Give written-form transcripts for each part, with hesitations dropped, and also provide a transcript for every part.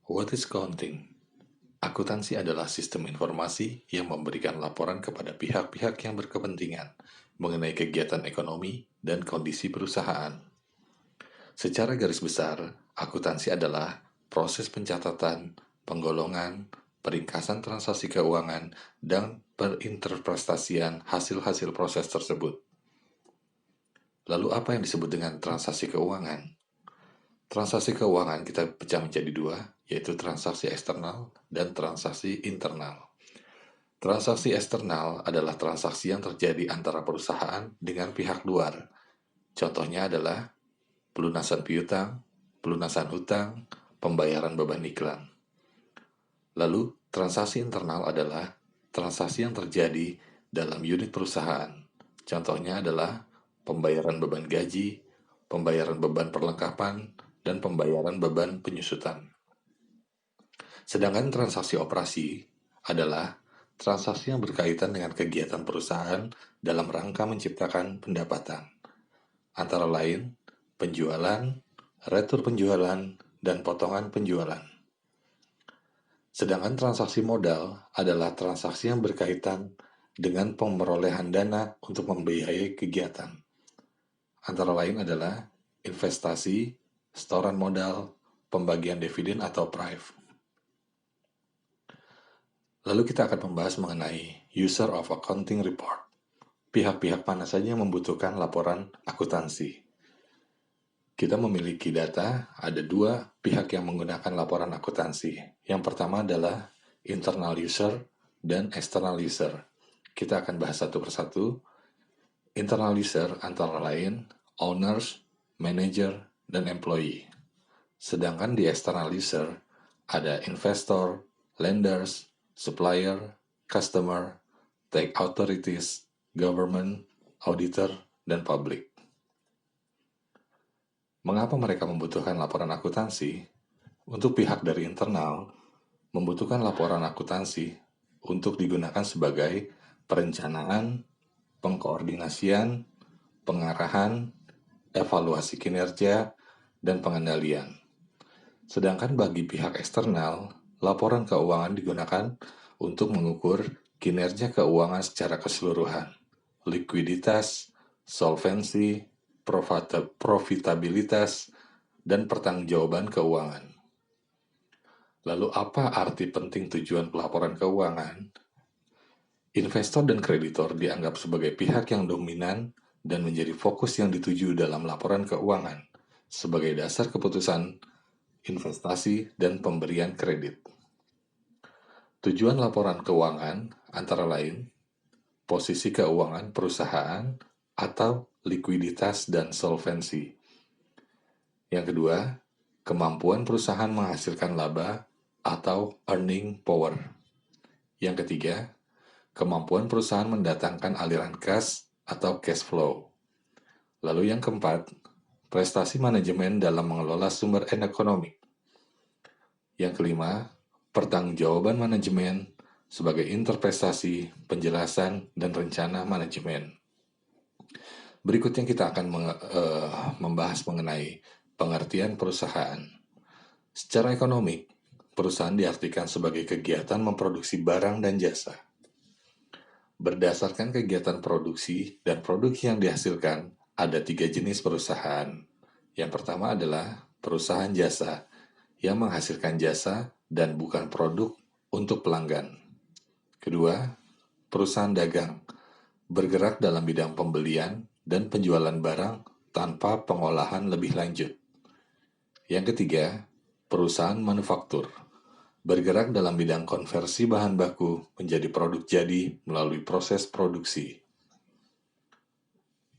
What is counting? Akuntansi adalah sistem informasi yang memberikan laporan kepada pihak-pihak yang berkepentingan mengenai kegiatan ekonomi dan kondisi perusahaan. Secara garis besar, akuntansi adalah proses pencatatan, penggolongan, peringkasan transaksi keuangan, dan perinterpretasian hasil-hasil proses tersebut. Lalu apa yang disebut dengan transaksi keuangan? Transaksi keuangan kita pecah menjadi dua, yaitu transaksi eksternal dan transaksi internal. Transaksi eksternal adalah transaksi yang terjadi antara perusahaan dengan pihak luar. Contohnya adalah pelunasan piutang, pelunasan hutang, pembayaran beban iklan. Lalu, transaksi internal adalah transaksi yang terjadi dalam unit perusahaan. Contohnya adalah pembayaran beban gaji, pembayaran beban perlengkapan, dan pembayaran beban penyusutan. Sedangkan transaksi operasi adalah transaksi yang berkaitan dengan kegiatan perusahaan dalam rangka menciptakan pendapatan, antara lain penjualan, retur penjualan, dan potongan penjualan. Sedangkan transaksi modal adalah transaksi yang berkaitan dengan pemerolehan dana untuk membiayai kegiatan. Antara lain adalah investasi, setoran modal, pembagian dividen atau PRIV. Lalu kita akan membahas mengenai User of Accounting Report. Pihak-pihak mana saja yang membutuhkan laporan akuntansi? Kita memiliki data, ada dua pihak yang menggunakan laporan akuntansi. Yang pertama adalah internal user dan external user. Kita akan bahas satu persatu. Internal user antara lain owners, manager, dan employee. Sedangkan di external user ada investor, lenders, supplier, customer, tax authorities, government, auditor, dan public. Mengapa mereka membutuhkan laporan akuntansi? Untuk pihak dari internal, membutuhkan laporan akuntansi untuk digunakan sebagai perencanaan, pengkoordinasian, pengarahan, evaluasi kinerja, dan pengendalian. Sedangkan bagi pihak eksternal, laporan keuangan digunakan untuk mengukur kinerja keuangan secara keseluruhan, likuiditas, solvensi, profitabilitas, dan pertanggungjawaban keuangan. Lalu apa arti penting tujuan pelaporan keuangan? Investor dan kreditor dianggap sebagai pihak yang dominan dan menjadi fokus yang dituju dalam laporan keuangan sebagai dasar keputusan investasi dan pemberian kredit. Tujuan laporan keuangan antara lain posisi keuangan perusahaan atau likuiditas dan solvensi. Yang kedua, kemampuan perusahaan menghasilkan laba atau earning power. Yang ketiga, kemampuan perusahaan mendatangkan aliran kas atau cash flow. Lalu yang keempat, prestasi manajemen dalam mengelola sumber ekonomi. Yang kelima, pertanggungjawaban manajemen sebagai interpretasi, penjelasan, dan rencana manajemen. Berikutnya kita akan membahas mengenai pengertian perusahaan. Secara ekonomi, perusahaan diartikan sebagai kegiatan memproduksi barang dan jasa. Berdasarkan kegiatan produksi dan produk yang dihasilkan, ada 3 jenis perusahaan. Yang pertama adalah perusahaan jasa, yang menghasilkan jasa dan bukan produk untuk pelanggan. Kedua, perusahaan dagang, bergerak dalam bidang pembelian dan penjualan barang tanpa pengolahan lebih lanjut. Yang ketiga, perusahaan manufaktur, bergerak dalam bidang konversi bahan baku menjadi produk jadi melalui proses produksi.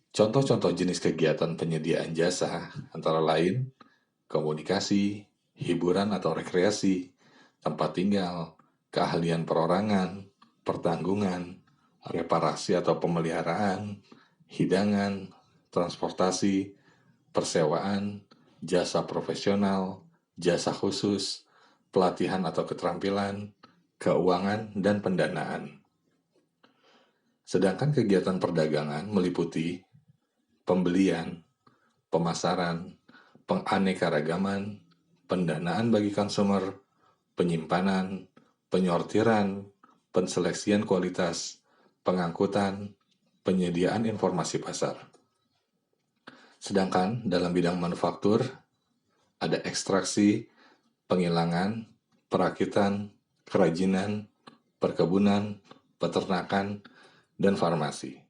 Contoh-contoh jenis kegiatan penyediaan jasa antara lain komunikasi, hiburan atau rekreasi, tempat tinggal, keahlian perorangan, pertanggungan, reparasi atau pemeliharaan, hidangan, transportasi, persewaan, jasa profesional, jasa khusus, pelatihan atau keterampilan, keuangan, dan pendanaan. Sedangkan kegiatan perdagangan meliputi pembelian, pemasaran, penganekaragaman, pendanaan bagi konsumer, penyimpanan, penyortiran, penseleksian kualitas, pengangkutan, penyediaan informasi pasar. Sedangkan dalam bidang manufaktur, ada ekstraksi, pengilangan, perakitan, kerajinan, perkebunan, peternakan, dan farmasi.